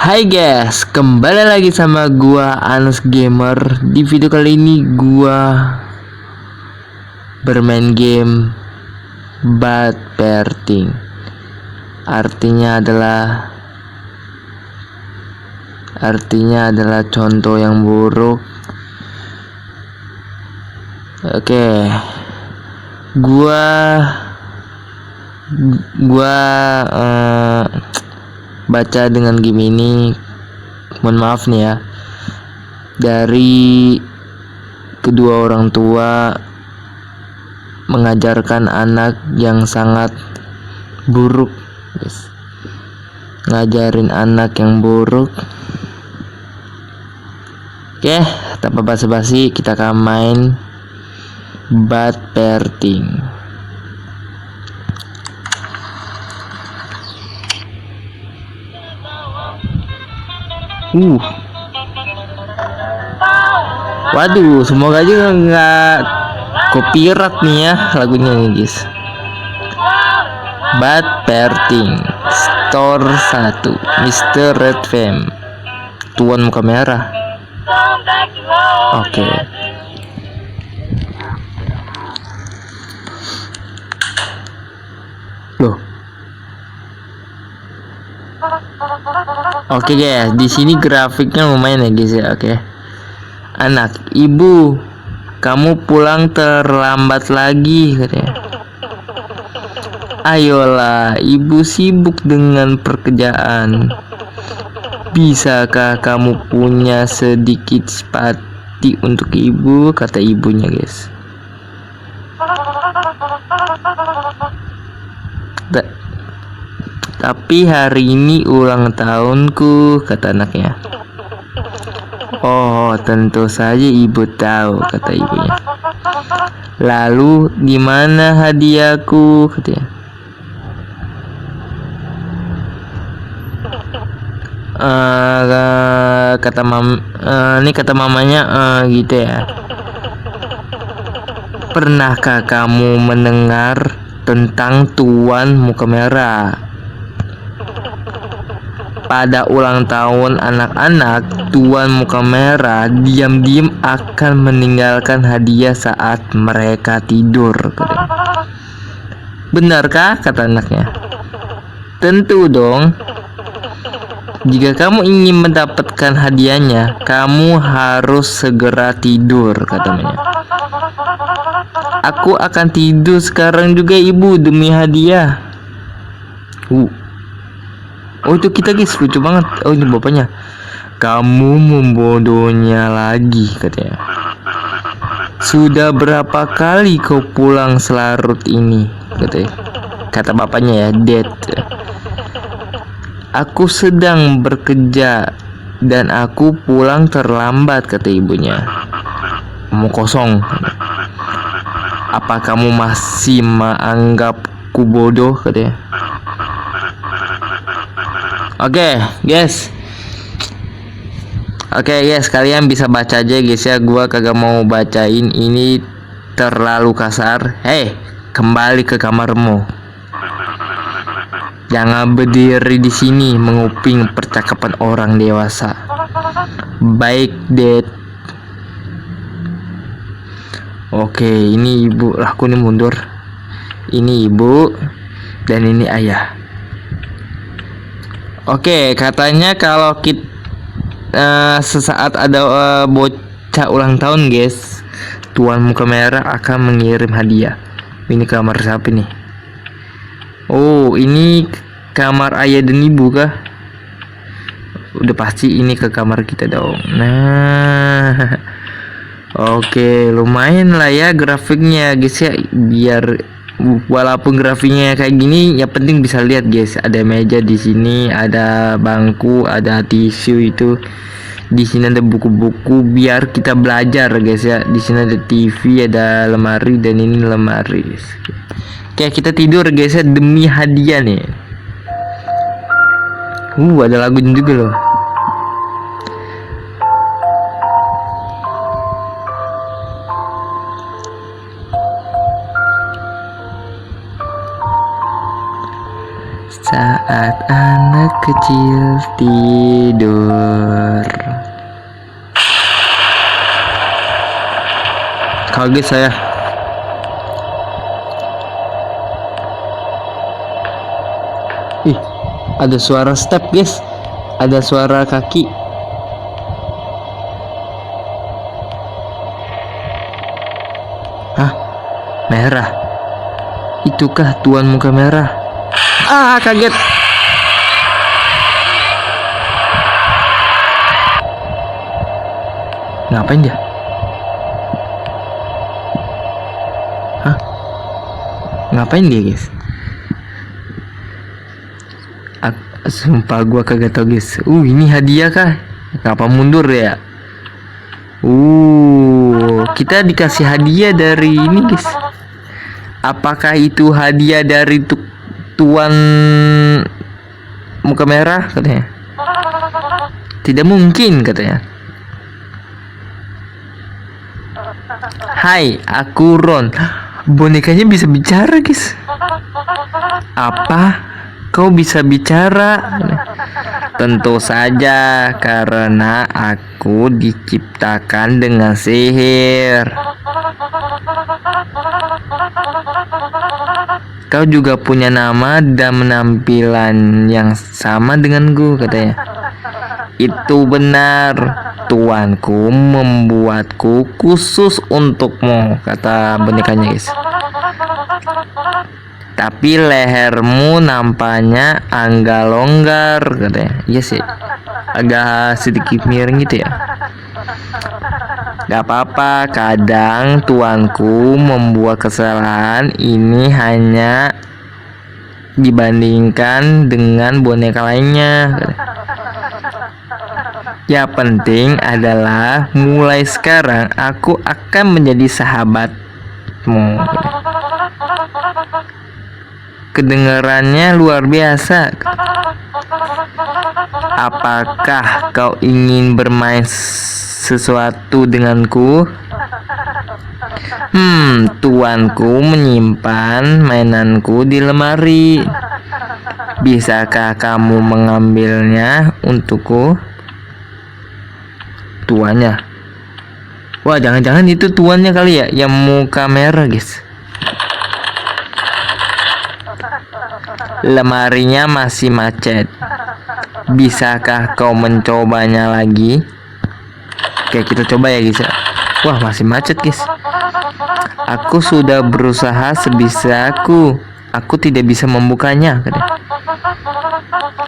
Hai guys, kembali lagi sama gua Anus Gamer. Di video kali ini gua bermain game bad parenting. Artinya adalah contoh yang buruk. Oke. Gua baca dengan game ini, mohon maaf nih ya, dari kedua orang tua mengajarkan anak yang sangat buruk, guys. Ngajarin anak yang buruk. Oke, tanpa basa-basi kita akan main bad parenting. Waduh, semoga aja nggak copyright nih ya lagunya nih guys. Bad parenting store 1 Mr. Red Fame, tuan muka merah. Oke. Loh. Oke guys, di sini grafiknya lumayan ya guys ya. Oke. Anak, ibu, kamu pulang terlambat lagi katanya. Ayolah, ibu sibuk dengan pekerjaan. Bisakah kamu punya sedikit simpati untuk ibu, kata ibunya guys. Tapi hari ini ulang tahunku, kata anaknya. Oh, tentu saja ibu tahu, kata ibunya. Lalu di mana hadiahku, katanya. Kata mamanya gitu ya. Pernahkah kamu mendengar tentang tuan muka merah? Pada ulang tahun anak-anak, tuan muka merah diam-diam akan meninggalkan hadiah saat mereka tidur. Benarkah? Kata anaknya. Tentu dong. Jika kamu ingin mendapatkan hadiahnya, kamu harus segera tidur, katanya. Aku akan tidur sekarang juga ibu demi hadiah. Oh, itu kita guys, lucu banget. Oh, ini bapaknya. Kamu membodohnya lagi, katanya. Sudah berapa kali kau pulang selarut ini, katanya. Kata bapaknya ya, Dad. Aku sedang bekerja dan aku pulang terlambat, kata ibunya. Kamu kosong. Apa kamu masih menganggapku bodoh, katanya. Oke guys, kalian bisa baca aja guys ya. Gua kagak mau bacain, ini terlalu kasar. Hei, kembali ke kamarmu. Jangan berdiri di sini menguping percakapan orang dewasa. Baik, Dad. Oke, ini ibu. Lah, aku nih mundur. Ini ibu dan ini ayah. Oke, katanya kalau kita sesaat ada bocah ulang tahun guys, tuan muka merah akan mengirim hadiah. Ini kamar siapa nih? Oh, ini kamar ayah dan ibu kah? Udah pasti ini ke kamar kita dong. Nah, oke, lumayan lah ya grafiknya guys ya. Biar walaupun grafiknya kayak gini, yang penting bisa lihat guys. Ada meja di sini, ada bangku, ada tisu itu. Di sini ada buku-buku biar kita belajar guys ya. Di sini ada TV, ada lemari, dan ini lemari. Oke, kita tidur guys ya demi hadiah nih. Ada lagunya juga loh. saat anak kecil tidur. Kaget saya. Ih, ada suara step, guys. Ada suara kaki. Hah? Merah. Itukah tuan muka merah? Ah, kaget. Ngapain dia? Hah? Ngapain dia, guys? Sumpah gua kagak tau, guys. Ini hadiah kah? Kenapa mundur ya? Kita dikasih hadiah dari ini, guys. Apakah itu hadiah dari tuan muka merah katanya? Tidak mungkin katanya. Hai, aku Ron. Bonekanya bisa bicara, guys. Apa? Kau bisa bicara? Tentu saja, karena aku diciptakan dengan sihir. Kau juga punya nama dan penampilan yang sama denganku, katanya. Itu benar, tuanku membuatku khusus untukmu, kata bonekanya, guys. Tapi lehermu nampaknya agak longgar, katanya. Iya sih, agak sedikit miring gitu ya. Gak apa-apa, kadang tuanku membuat kesalahan. Ini hanya dibandingkan dengan boneka lainnya, katanya. Ya penting adalah mulai sekarang aku akan menjadi sahabatmu. Kedengarannya luar biasa. Apakah kau ingin bermain sesuatu denganku? Tuanku menyimpan mainanku di lemari. Bisakah kamu mengambilnya untukku? Tuannya. Wah, jangan-jangan itu tuannya kali ya, yang muka merah, guys. Lemarinya masih macet. Bisakah kau mencobanya lagi? Oke, kita coba ya, guys. Wah, masih macet, guys. Aku sudah berusaha sebisaku. Aku tidak bisa membukanya, katanya.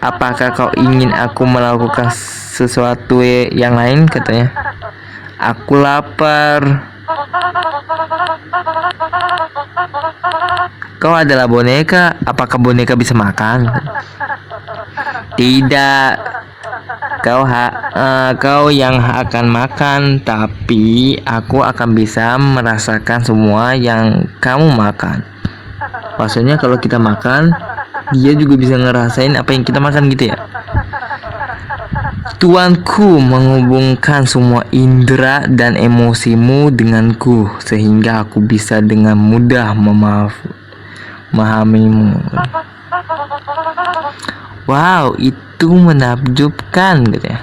Apakah kau ingin aku melakukan sesuatu yang lain, katanya. Aku lapar. Kau adalah boneka. Apakah boneka bisa makan? Tidak. Kau yang akan makan, tapi aku akan bisa merasakan semua yang kamu makan. Maksudnya kalau kita makan, dia juga bisa ngerasain apa yang kita makan gitu ya. Tuanku menghubungkan semua indera dan emosimu denganku, sehingga aku bisa dengan mudah memahamimu. Wow, itu menakjubkan, gitu ya.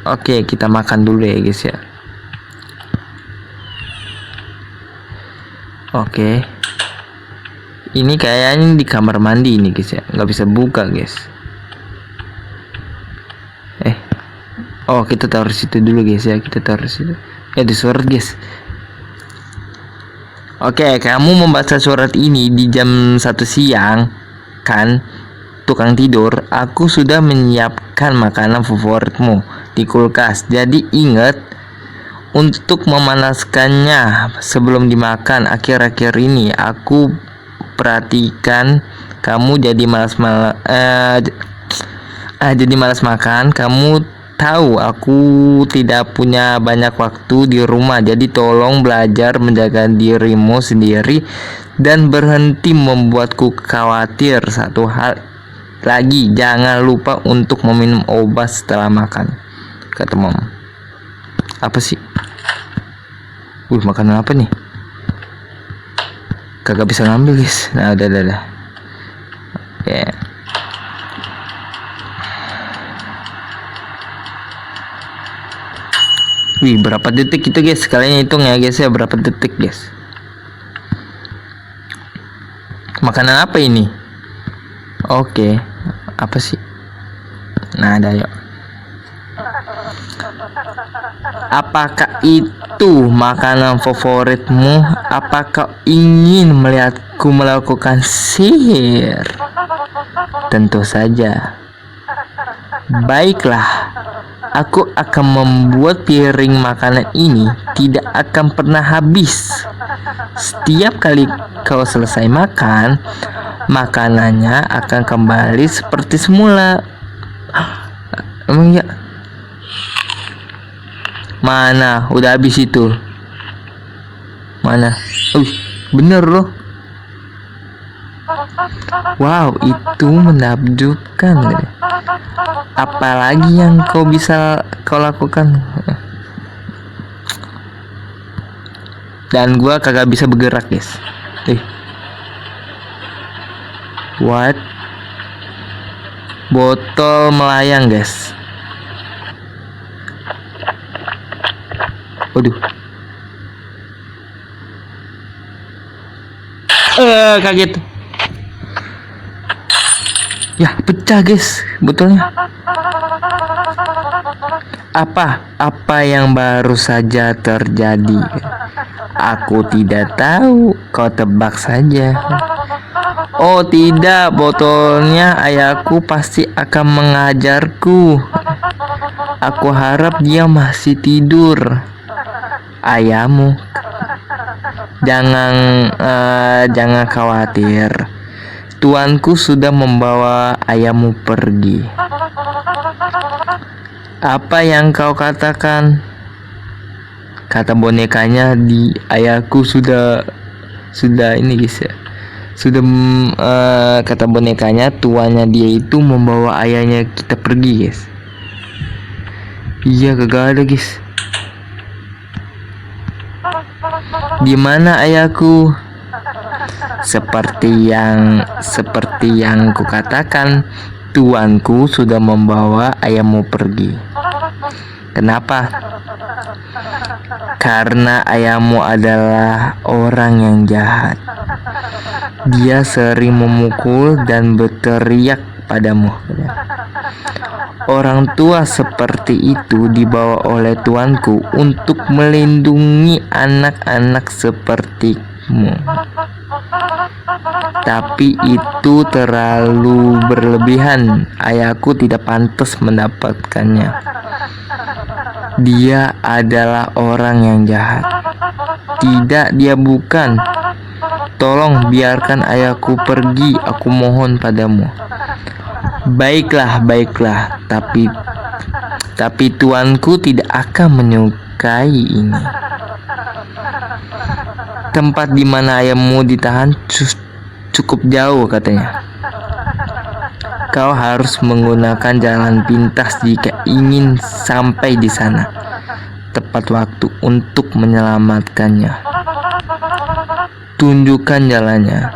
Oke, kita makan dulu ya, guys ya. Oke. Ini kayaknya di kamar mandi ini, guys ya. Nggak bisa buka, guys. Oh, kita taruh situ dulu, guys ya. Kita taruh situ. Di surat, guys. Oke, kamu membaca surat ini di jam 1 siang, kan? Tukang tidur, aku sudah menyiapkan makanan favoritmu di kulkas. Jadi ingat untuk memanaskannya sebelum dimakan. Akhir-akhir ini aku perhatikan kamu jadi malas makan. Kamu tahu aku tidak punya banyak waktu di rumah, jadi tolong belajar menjaga dirimu sendiri dan berhenti membuatku khawatir. Satu hal lagi, jangan lupa untuk meminum obat setelah makan, kata mom. Apa sih? Makanan apa nih? Kagak bisa ngambil, guys. Nah, udah. Oke. Wih, berapa detik itu guys? Kalian hitung ya guys ya, berapa detik guys? Makanan apa ini? Oke, apa sih? Nah, ada yuk. Apakah itu makanan favoritmu? Apakah ingin melihatku melakukan sihir? Tentu saja. Baiklah, aku akan membuat piring makanan ini tidak akan pernah habis. Setiap kali kau selesai makan, makanannya akan kembali seperti semula. Emang ya? Mana? Udah habis itu. Mana? Bener loh. Wow, itu menakjubkan. Apalagi yang kau lakukan? Dan gua kagak bisa bergerak guys. What? Botol melayang guys. Waduh. Kaget. Ya, pecah guys botolnya. Apa yang baru saja terjadi? Aku tidak tahu. Kau tebak saja. Oh tidak, botolnya ayahku pasti akan mengajarku. Aku harap dia masih tidur. Ayahmu, jangan khawatir. Tuanku sudah membawa ayahmu pergi. Apa yang kau katakan? Kata bonekanya di ayahku sudah ini guys ya. Kata bonekanya tuannya dia itu membawa ayahnya kita pergi guys. Iya, kagak ada guys. Di mana ayahku? Seperti yang kukatakan, tuanku sudah membawa ayahmu pergi. Kenapa? Karena ayahmu adalah orang yang jahat. Dia sering memukul dan berteriak padamu. Orang tua seperti itu dibawa oleh tuanku untuk melindungi anak-anak sepertimu. Tapi itu terlalu berlebihan. Ayahku tidak pantas mendapatkannya. Dia adalah orang yang jahat. Tidak, dia bukan. Tolong biarkan ayahku pergi, aku mohon padamu. Baiklah, tapi tuanku tidak akan menyukai ini. Tempat di mana ayahmu ditahan cukup jauh katanya. Kau harus menggunakan jalan pintas jika ingin sampai di sana tepat waktu untuk menyelamatkannya. Tunjukkan jalannya.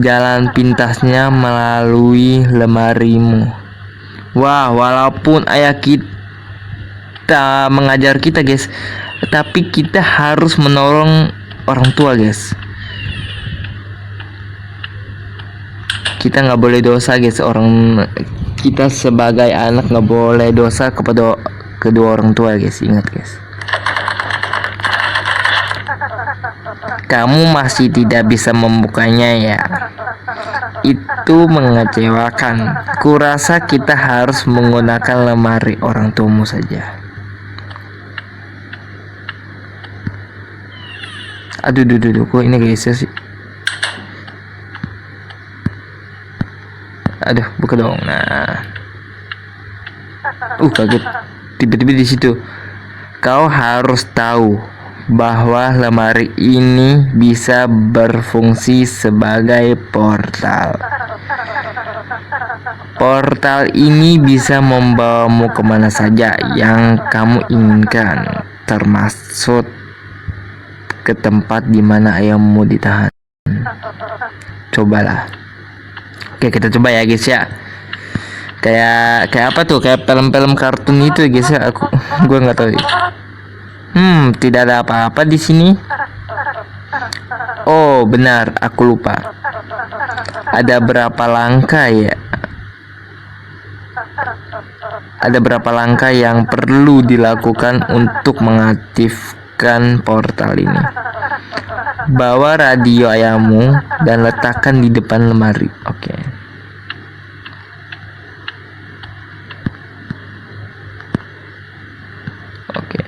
Jalan pintasnya melalui lemarimu. Wah, walaupun ayah kita mengajar kita guys, tapi kita harus menolong orang tua guys. Kita nggak boleh dosa guys. Kita sebagai anak nggak boleh dosa kepada kedua orang tua guys. Ingat guys. Kamu masih tidak bisa membukanya ya. Itu mengecewakan. Kurasa kita harus menggunakan lemari orang tuamu saja. Aduh, kok ini guys sih. Aduh, buka dong. Nah. Kaget. Tiba-tiba di situ. Kau harus tahu bahwa lemari ini bisa berfungsi sebagai portal. Portal ini bisa membawamu kemana saja yang kamu inginkan, termasuk ke tempat di mana ayahmu ditahan. Cobalah. Oke, kita coba ya guys ya. Kayak apa tuh? Kayak film-film kartun itu guys ya. Gue nggak tahu. Tidak ada apa-apa di sini. Oh, benar, aku lupa. Ada berapa langkah ya? Ada berapa langkah yang perlu dilakukan untuk mengaktifkan portal ini? Bawa radio ayahmu dan letakkan di depan lemari. Oke. Oke.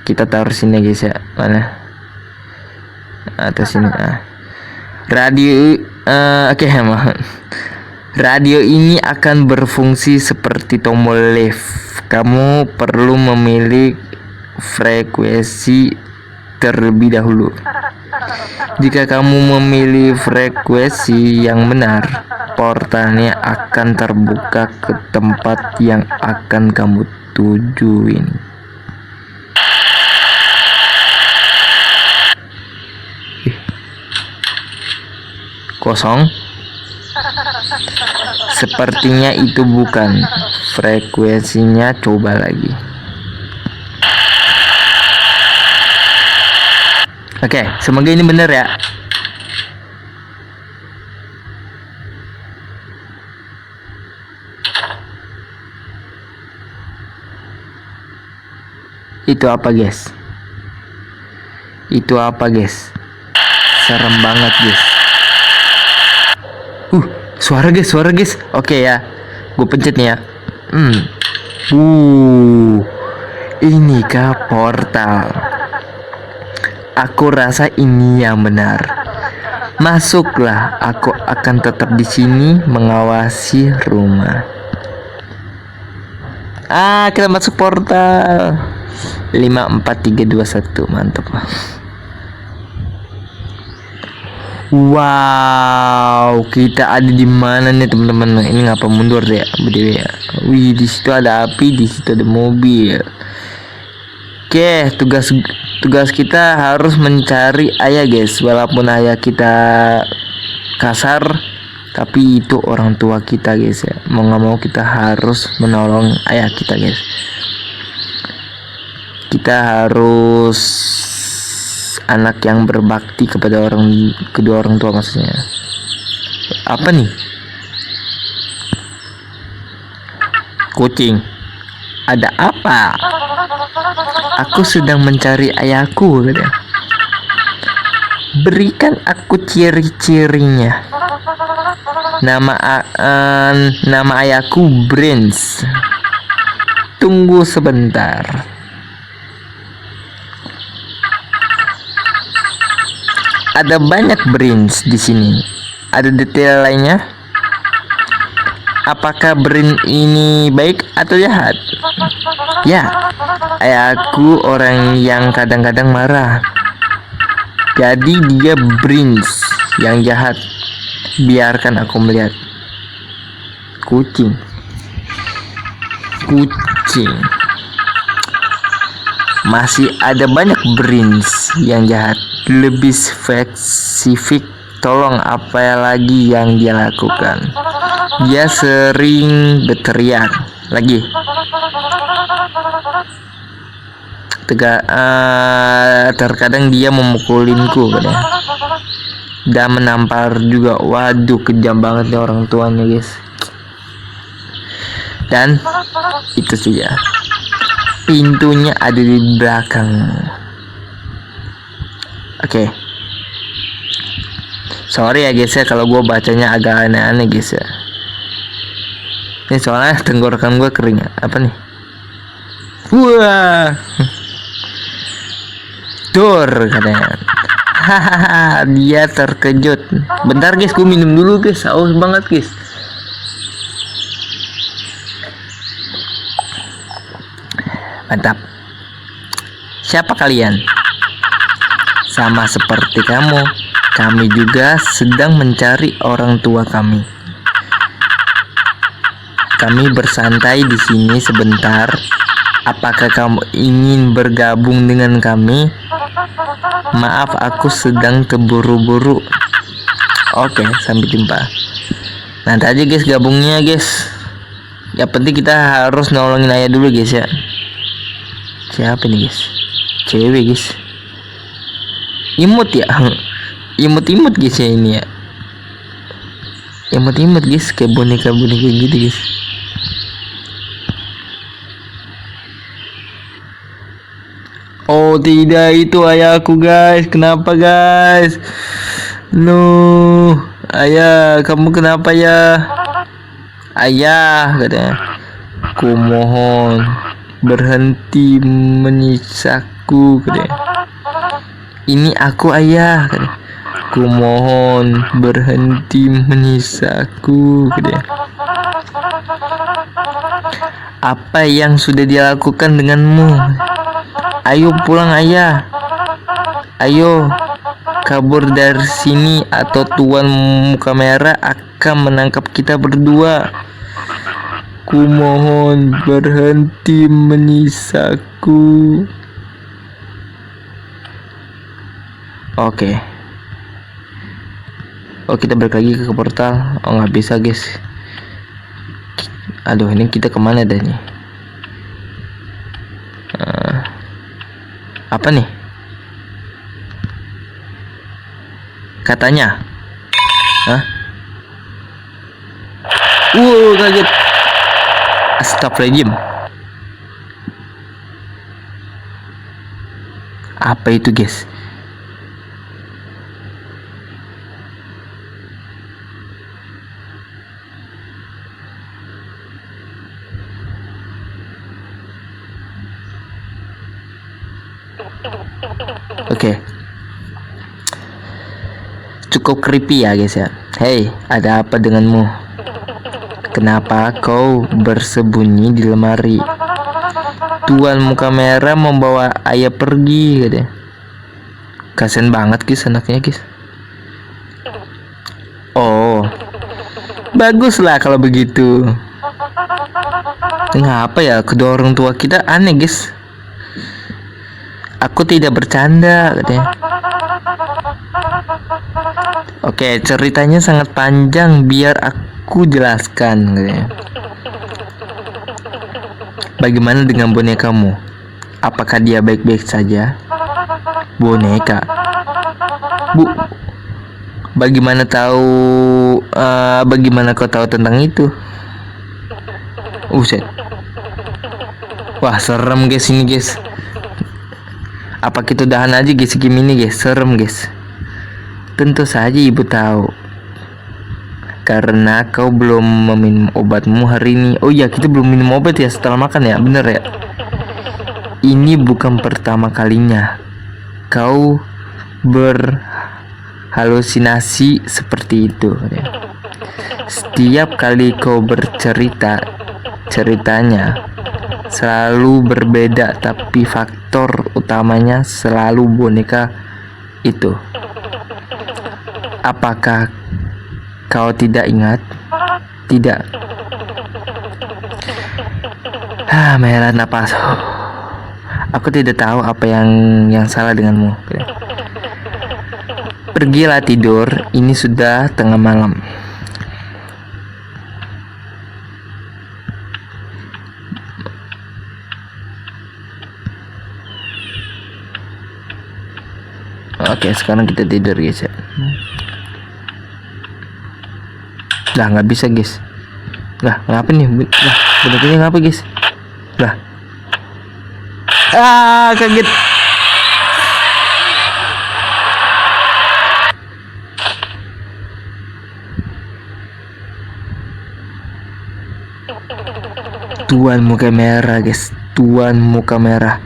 Kita taruh sini guys ya. Mana? Atas sini. Radio. Oke, radio ini akan berfungsi seperti tombol lift. Kamu perlu memilih frekuensi terlebih dahulu. Jika kamu memilih frekuensi yang benar, portalnya akan terbuka ke tempat yang akan kamu tujuin. Kosong. Sepertinya itu bukan frekuensinya. Coba lagi. Oke, semoga ini benar ya. Itu apa guys? Itu apa guys? Serem banget guys. Suara guys. Oke ya, gue pencet nih ya. Ini kah portal? Aku rasa ini yang benar. Masuklah, aku akan tetap di sini mengawasi rumah. Kita masuk portal. 5 4 3 2 1. Mantap. Wow, kita ada di mana nih teman-teman? Ini ngapa mundur ya, btw ya? Wih, di situ ada api, di situ ada mobil. Oke, tugas kita harus mencari ayah guys. Walaupun ayah kita kasar, tapi itu orang tua kita guys ya. Mau nggak mau kita harus menolong ayah kita guys. Kita harus anak yang berbakti kepada kedua orang tua maksudnya. Apa nih? Kucing. Ada apa? Aku sedang mencari ayahku, katanya. Berikan aku ciri-cirinya. Nama ayahku Brains. Tunggu sebentar. Ada banyak brains di sini. Ada detail lainnya? Apakah brain ini baik atau jahat? Ya, ayahku orang yang kadang-kadang marah. Jadi dia brains yang jahat. Biarkan aku melihat. Kucing. Masih ada banyak brains yang jahat. Lebih spesifik, tolong apa lagi yang dia lakukan? Dia sering berteriak. Lagi. Terkadang dia memukulinku katanya. Dan menampar juga. Waduh, kejam banget nih orang tuanya guys. Dan itu saja. Pintunya ada di belakang. Oke. Sorry ya guys ya kalau gue bacanya agak aneh-aneh guys ya. Ini soalnya tenggorokan gue kering. Apa nih? Wah. Door katanya. Hahaha, dia terkejut. Bentar guys, gue minum dulu guys. Haus banget guys. Mantap. Siapa kalian? Sama seperti kamu, kami juga sedang mencari orang tua kami. Kami bersantai di sini sebentar. Apakah kamu ingin bergabung dengan kami? Maaf, aku sedang terburu-buru. Oke, sampai jumpa. Nanti aja guys gabungnya guys. Yang penting kita harus nolongin ayah dulu guys ya. Siapa nih guys? Cewek guys. Imut ya. Imut guys ya ini ya. Imut guys, kayak boneka gitu guys. Oh tidak, itu ayahku guys. Kenapa guys? No, ayah, kamu kenapa ya? Ayah, katanya. Ku mohon berhenti menyisaku, katanya. Ini aku ayah, katanya. Ku mohon berhenti menyisaku, katanya. Apa yang sudah dia lakukan denganmu? Ayo pulang ayah. Ayo kabur dari sini atau Tuan Muka Merah akan menangkap kita berdua. Ku mohon berhenti menyisaku. Oke. Oh, kita balik lagi ke portal. Oh, nggak bisa guys. Aduh, ini kita kemana dah nih? Apa nih? Katanya. Hah? Kaget. Astagfirullahaladzim. Apa itu guys? Oke. Cukup creepy ya guys ya. Hey, ada apa denganmu? Kenapa kau bersembunyi di lemari? Tuan Muka Merah membawa ayah pergi, katanya. Kasian banget guys anaknya guys. Oh, baguslah kalau begitu. Ngapa ya kedua orang tua kita aneh guys. Aku tidak bercanda, katanya. Oke, ceritanya sangat panjang, biar aku jelaskan, katanya. Bagaimana dengan bonekamu? Apakah dia baik-baik saja? Boneka? Bu, bagaimana kau tahu tentang itu? Set. Wah, serem guys ini guys. Apa kita udahan aja guys game ini guys, serem guys. Tentu saja ibu tahu, karena kau belum meminum obatmu hari ini. Oh iya, kita belum minum obat ya setelah makan ya, bener ya. Ini bukan pertama kalinya kau berhalusinasi seperti itu. Setiap kali kau bercerita, ceritanya selalu berbeda, tapi faktor utamanya selalu boneka itu. Apakah kau tidak ingat? Tidak. Menghela napas. Aku tidak tahu apa yang salah denganmu. Pergilah tidur, ini sudah tengah malam. Oke, sekarang kita tidur guys ya. Lah, nggak bisa guys. Lah, ngapa nih? Lah, bentuknya ngapa guys? Lah. Kaget. Tuan Muka Merah guys, Tuan Muka Merah.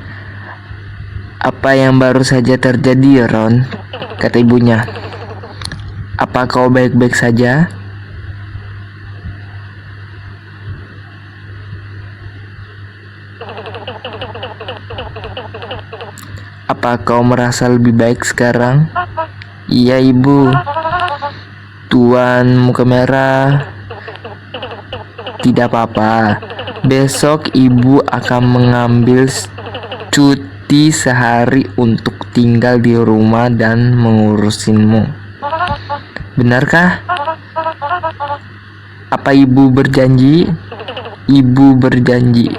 Apa yang baru saja terjadi, Ron? Kata ibunya. Apa kau baik-baik saja? Apa kau merasa lebih baik sekarang? Iya, Ibu. Tuan Muka Merah. Tidak apa-apa. Besok Ibu akan mengambil cuti sehari untuk tinggal di rumah dan mengurusinmu. Benarkah? Apa Ibu berjanji? Ibu berjanji.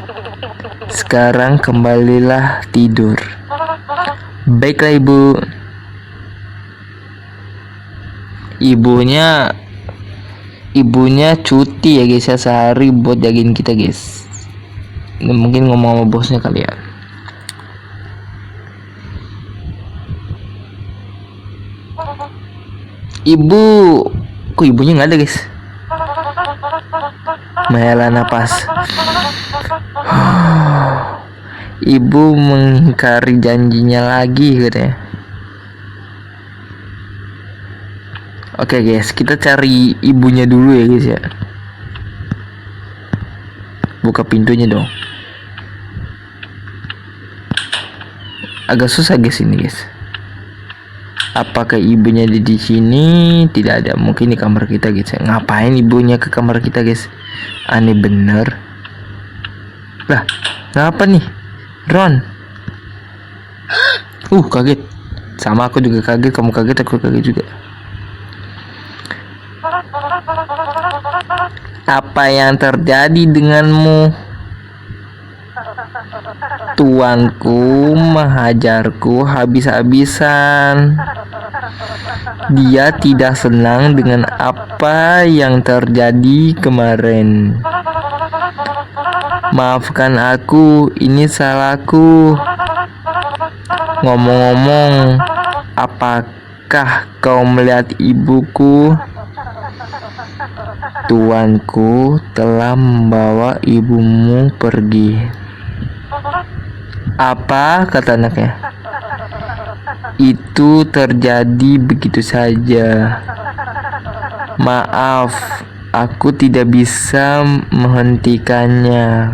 Sekarang kembalilah tidur. Baiklah ibu. Ibunya cuti ya guys ya, sehari buat jagain kita guys. Mungkin ngomong sama bosnya kali ya. Ibu, kok ibunya nggak ada guys? Menghela napas. Ibu mengingkari janjinya lagi katanya. Oke guys, kita cari ibunya dulu ya guys ya. Buka pintunya dong. Agak susah guys ini guys. Apakah ibunya ada di sini? Tidak ada, mungkin di kamar kita guys. Ngapain ibunya ke kamar kita guys? Aneh bener. Lah, ngapa nih? Ron. Kaget. Sama aku juga kaget, kamu kaget, aku kaget juga. Apa yang terjadi denganmu? Tuanku menghajarku habis-habisan. Dia tidak senang dengan apa yang terjadi kemarin. Maafkan aku, ini salahku. Ngomong-ngomong, apakah kau melihat ibuku? Tuanku telah membawa ibumu pergi. Apa? Kata anaknya. Itu terjadi begitu saja. Maaf, aku tidak bisa menghentikannya.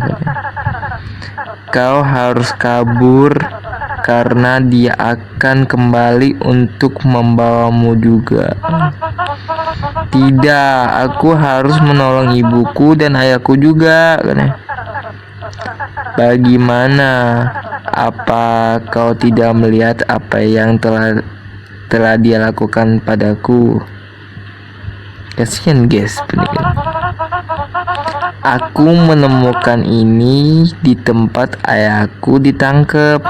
Kau harus kabur karena dia akan kembali untuk membawamu juga. Tidak, aku harus menolong ibuku dan ayahku juga. Bagaimana? Apa kau tidak melihat apa yang telah dia lakukan padaku? Kasihan guys, aku menemukan ini di tempat ayahku ditangkap.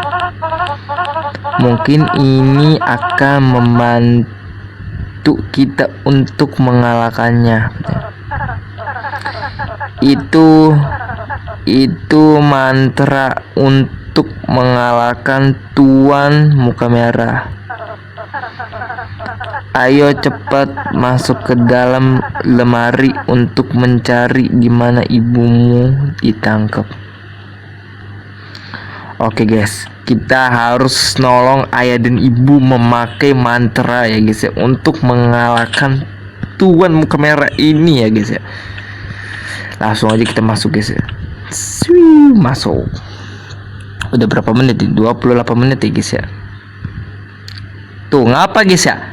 Mungkin ini akan membantu kita untuk mengalahkannya. Itu mantra untuk mengalahkan Tuan Muka Merah. Ayo cepat masuk ke dalam lemari untuk mencari di mana ibumu ditangkap. Oke guys, kita harus nolong ayah dan ibu memakai mantra ya guys ya, untuk mengalahkan Tuan Muka Merah ini ya guys ya. Langsung aja kita masuk guys ya. Masuk. Udah berapa menit? 28 menit ya guys ya. Tuh ngapa guys ya?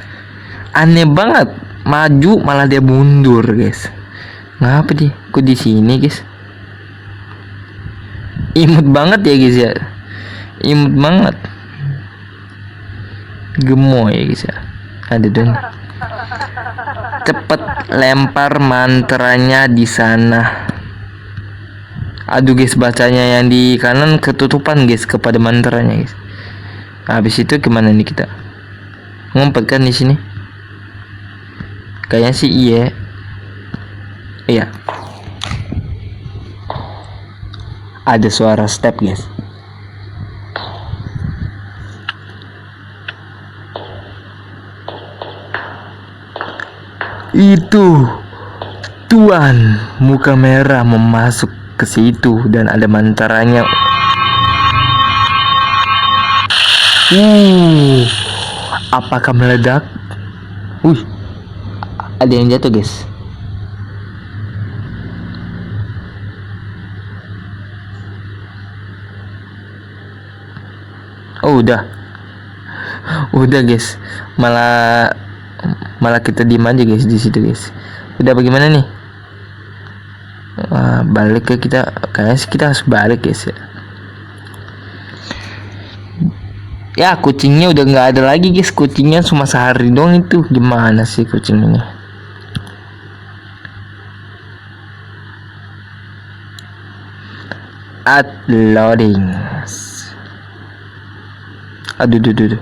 Aneh banget. Maju malah dia mundur guys. Ngapa dia? Kok di sini guys? Imut banget ya guys ya. Imut banget. Gemoy ya guys ya. Ada dong. Cepet lempar mantranya di sana. Aduh guys, bacanya yang di kanan ketutupan guys kepada mantranya guys. Habis itu gimana nih kita? Ngumpet kan di sini? Kayaknya sih iya. Iya. Ada suara step guys. Itu Tuan Muka Merah memasuk ke situ dan ada mantranya. Apakah meledak? Ada yang jatuh guys. Udah guys. Malah kita diem aja guys di situ guys. Udah bagaimana nih? Balik ke kita. Kayaknya sih kita harus balik guys ya. Ya kucingnya udah nggak ada lagi guys. Kucingnya cuma sehari dong itu. Gimana sih kucing ini? saat loading. Aduh.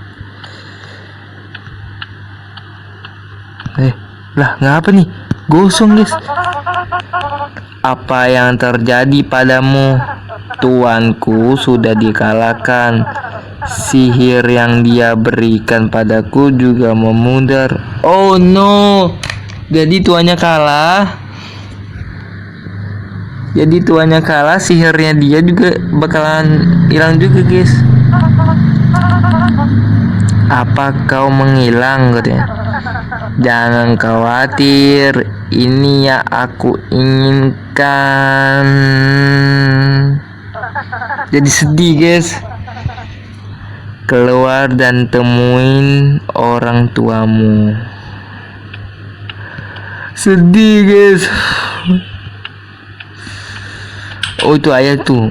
Lah ngapa nih? Gosong guys. Apa yang terjadi padamu? Tuanku sudah dikalahkan. Sihir yang dia berikan padaku juga memudar. Oh no. Jadi tuannya kalah. Sihirnya dia juga bakalan hilang juga guys. Apa kau menghilang katanya? Jangan khawatir, ini yang aku inginkan. Jadi sedih guys. Keluar dan temuin orang tuamu. Sedih guys. Oh itu ayah tuh.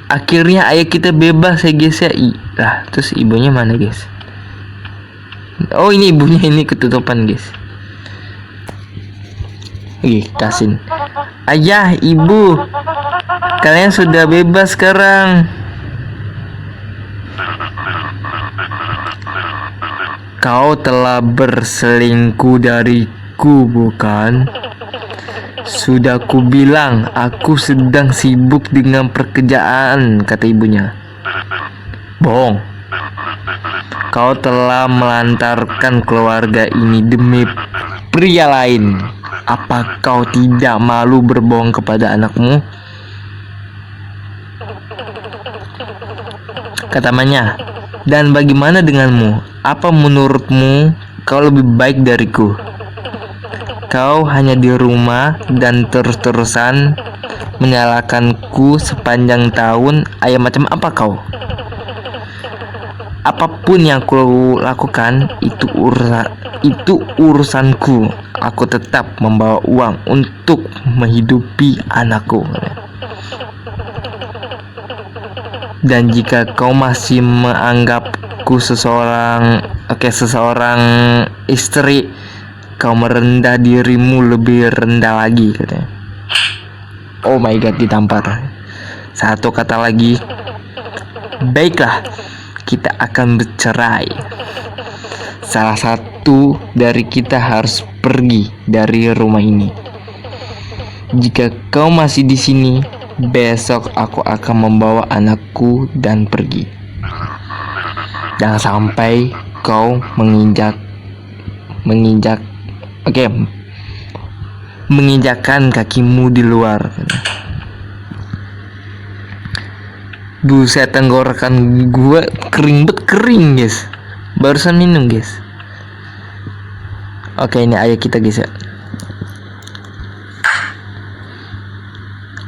Akhirnya ayah kita bebas ya guys ya. Lah terus ibunya mana guys? Oh ini ibunya, ini ketutupan guys. Kasin. Ayah, ibu, kalian sudah bebas sekarang. Kau telah berselingkuh dariku, bukan? Sudah ku bilang aku sedang sibuk dengan pekerjaan, kata ibunya. Bohong. Kau telah melantarkan keluarga ini demi pria lain. Apa kau tidak malu berbohong kepada anakmu? Kata Manya. Dan bagaimana denganmu? Apa menurutmu kau lebih baik dariku? Kau hanya di rumah dan terus-terusan menyalahkanku sepanjang tahun. Ayah macam apa kau? Apapun yang aku lakukan itu urusanku. Aku tetap membawa uang untuk menghidupi anakku. Dan jika kau masih menganggapku seseorang istri, kau merendah dirimu lebih rendah lagi, katanya. Oh my god, ditampar. Satu kata lagi. Baiklah, kita akan bercerai. Salah satu dari kita harus pergi dari rumah ini. Jika kau masih di sini, besok aku akan membawa anakku dan pergi. Jangan sampai kau menginjakkan kakimu di luar. Buset, tenggorokan gue kering guys. Barusan minum guys. Oke, ini ayah kita guys ya.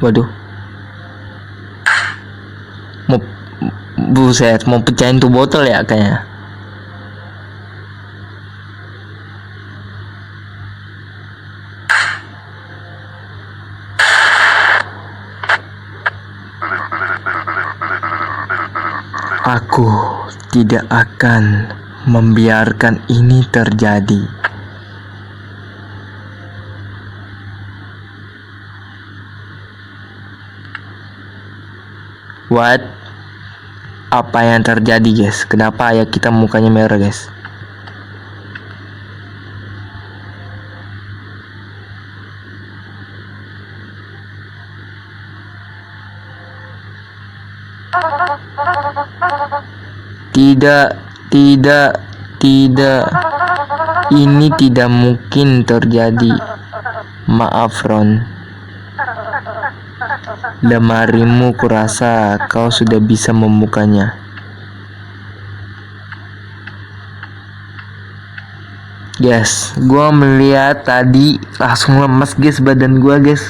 Waduh. Buset, mau pecahin tuh botol ya kayaknya. Aku tidak akan membiarkan ini terjadi. What? Apa yang terjadi guys? Kenapa ayah kita mukanya merah guys? Tidak. Ini tidak mungkin terjadi. Maaf Ron. Lemarimu kurasa kau sudah bisa membukanya. Guys, gua melihat tadi langsung lemas guys badan gua guys.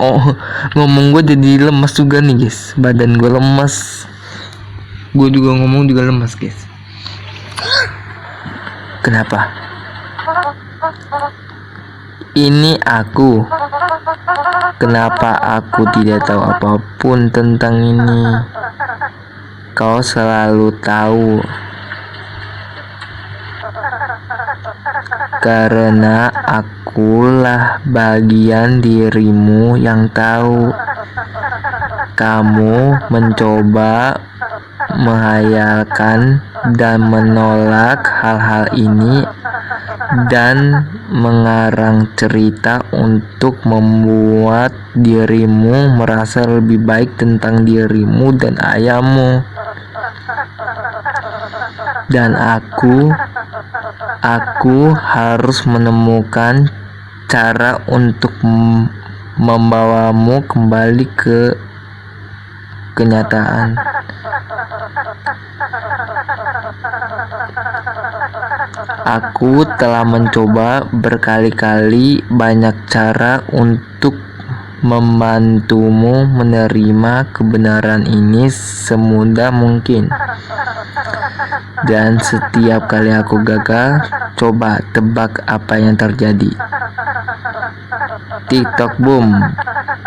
Oh, ngomong gua jadi lemas juga nih guys. Badan gua lemas. Gua juga ngomong juga lemas guys. Kenapa? Ini aku. Kenapa aku tidak tahu apapun tentang ini? Kau selalu tahu. Karena akulah bagian dirimu yang tahu. kamu mencoba menghayalkan dan menolak hal-hal ini dan mengarang cerita untuk membuat dirimu merasa lebih baik tentang dirimu dan ayahmu. Dan aku harus menemukan cara untuk membawamu kembali ke kenyataan. Aku telah mencoba berkali-kali banyak cara untuk membantumu menerima kebenaran ini semudah mungkin. Dan setiap kali aku gagal, coba tebak apa yang terjadi. TikTok boom.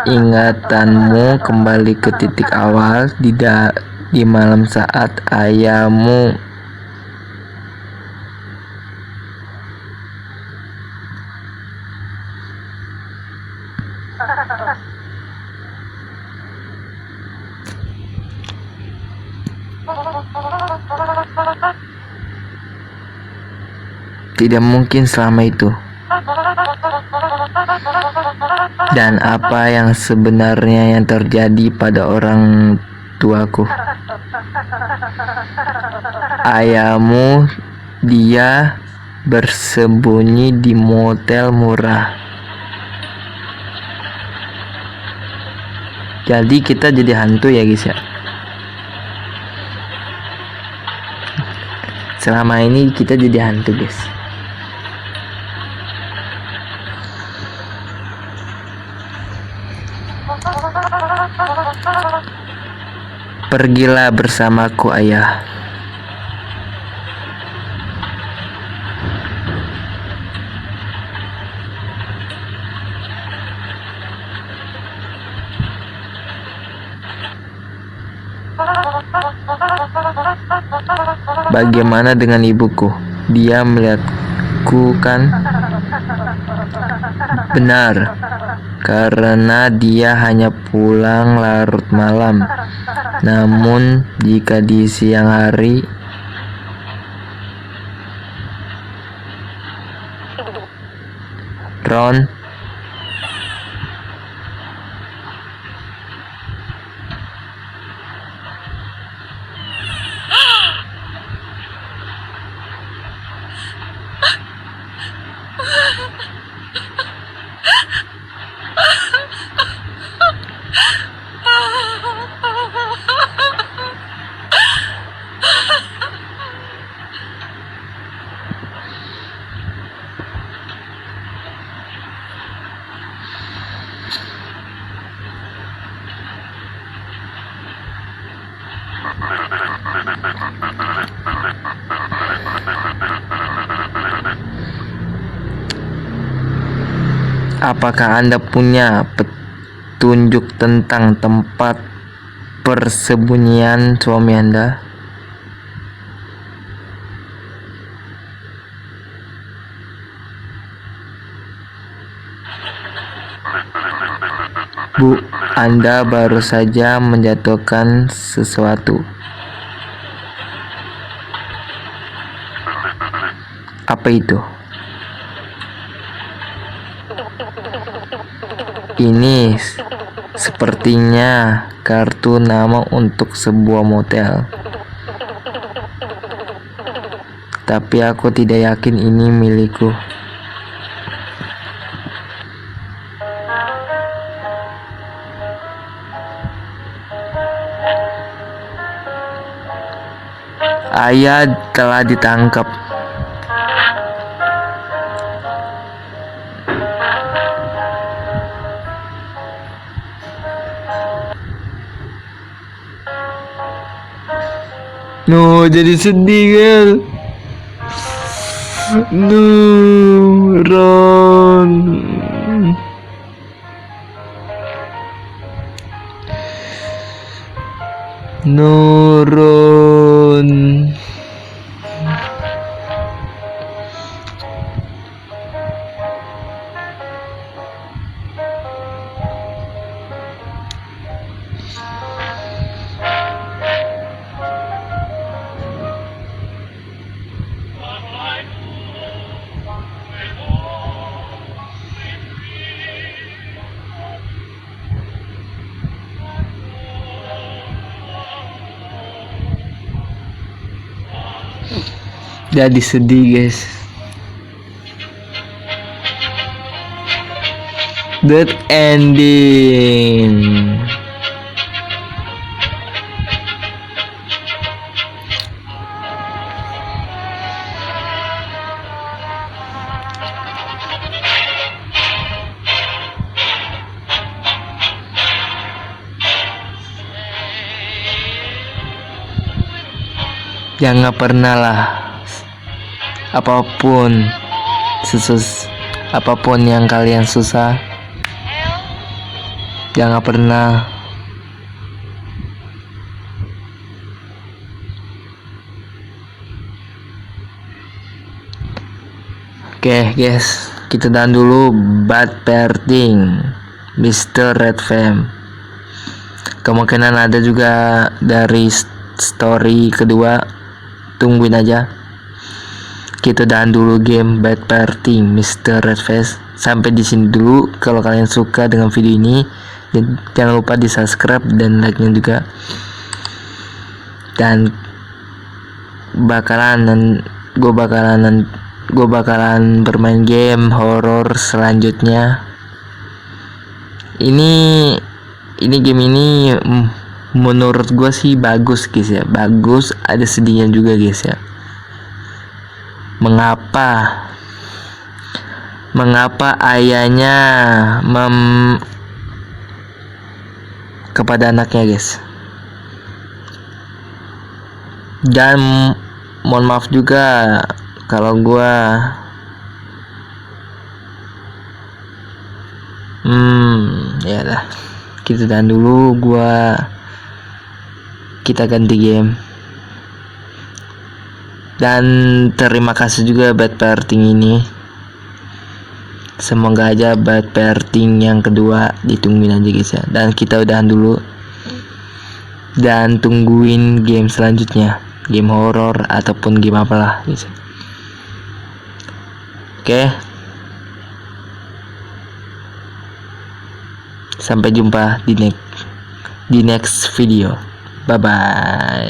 Ingatanmu kembali ke titik awal di malam saat ayahmu tidak mungkin selama itu. Dan apa yang sebenarnya yang terjadi pada orang tuaku? Ayahmu, dia bersembunyi di motel murah. Jadi kita jadi hantu ya guys ya. Selama ini kita jadi hantu guys. Pergilah bersamaku ayah. Bagaimana dengan ibuku? Dia melihatku kan? Benar, karena dia hanya pulang larut malam. Namun jika di siang hari, Ron, apakah Anda punya petunjuk tentang tempat persembunyian suami Anda? Bu, Anda baru saja menjatuhkan sesuatu. Apa itu? Ini sepertinya kartu nama untuk sebuah motel. Tapi aku tidak yakin ini milikku. Ayah telah ditangkap. No, jadi sedih kan? No, Ron. No, Ron. Jadi sedih guys. That ending. Jangan pernah lah, apapun apapun yang kalian susah, jangan pernah Oke guys, kita tahan dulu Bad Parenting Mr. Red Fam. Kemungkinan ada juga dari story kedua, tungguin aja. Kita tahan dulu game Bad Parenting Mr. Red Face. Sampai di sini dulu. Kalau kalian suka dengan video ini, jangan lupa di subscribe dan like-nya juga. Dan gue bakalan bermain game horor selanjutnya. Ini game ini menurut gue sih bagus guys ya, bagus, ada sedihnya juga guys ya. Mengapa ayahnya kepada anaknya guys. Dan mohon maaf juga kalau gua ya lah, kita tahan dulu, kita ganti game. Dan terima kasih juga Bad Parenting ini. Semoga aja Bad Parenting yang kedua ditungguin aja guys ya. Dan kita udahan dulu. Dan tungguin game selanjutnya, game horor ataupun game apalah guys. Oke. Sampai jumpa di next video. Bye bye.